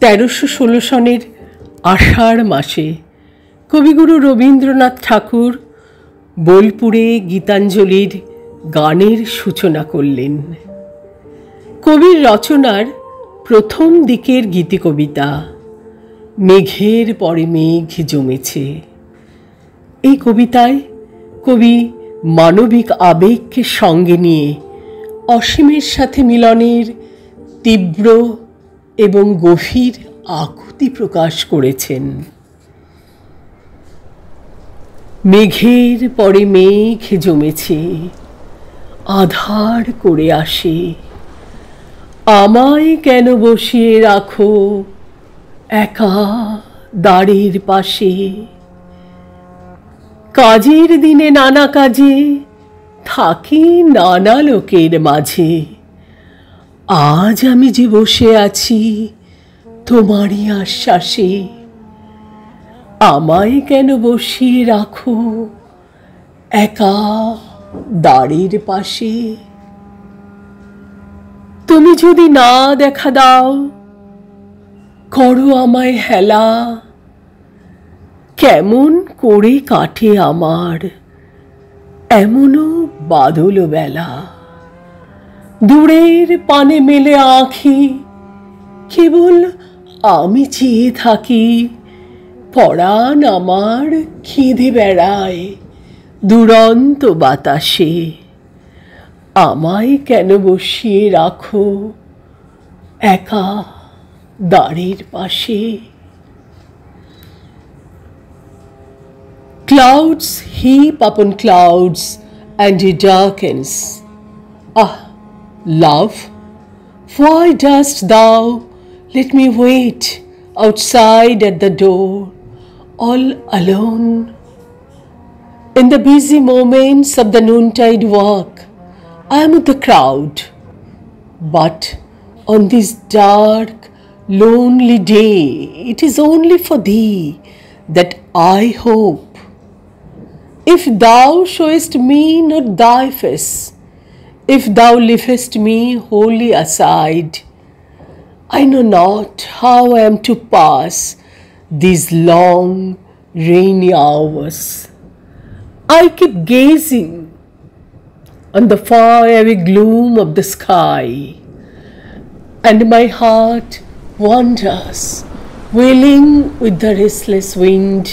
1316 সনের আষাঢ় মাসে কবিগুরু রবীন্দ্রনাথ ঠাকুর বোলপুরে গীতাঞ্জলির গানের সূচনা করলেন। কবির রচনার প্রথম দিকের গীতিকবিতা মেঘের পরে মেঘ জমেছে। এই কবিতায় কবি মানবিক আবেগকে সঙ্গে নিয়ে অসীমের সাথে মিলনের তীব্র এবং গভীর আকুতি প্রকাশ করেছেন। মেঘের পরে মেঘ জমেছে, আধার করে আসে, আমায় কেন বসিয়ে রাখো একা দ্বারের পাশে। কাজের দিনে নানা কাজে থাকি নানা লোকের মাঝে, আজ আমি যে বসে আছি তোমারই আশ্বাসে। আমায় কেন বসিয়ে রাখো একা দ্বারের পাশে। তুমি যদি না দেখা দাও, করো আমায় হেলা, কেমন করে কাটে আমার এমনও বাদল বেলা। দূরের পানে মেলে আঁখি, কেবল আমি চেয়ে থাকি, পরাণ আমার খিদে বেড়ায় দুরন্ত বাতাসে। আমায় কেন বসিয়ে রাখো একা দ্বারের পাশে। Clouds heap upon clouds and it darkens. Ah, love, why dost thou let me wait outside at the door, all alone? In the busy moments of the noontide walk, I am with the crowd. But on this dark, lonely day, it is only for thee that I hope. If thou showest me not thy face, if thou leavest me wholly aside, I know not how I am to pass these long, rainy hours. I keep gazing on the fiery gloom of the sky, and my heart wanders, wailing with the restless wind.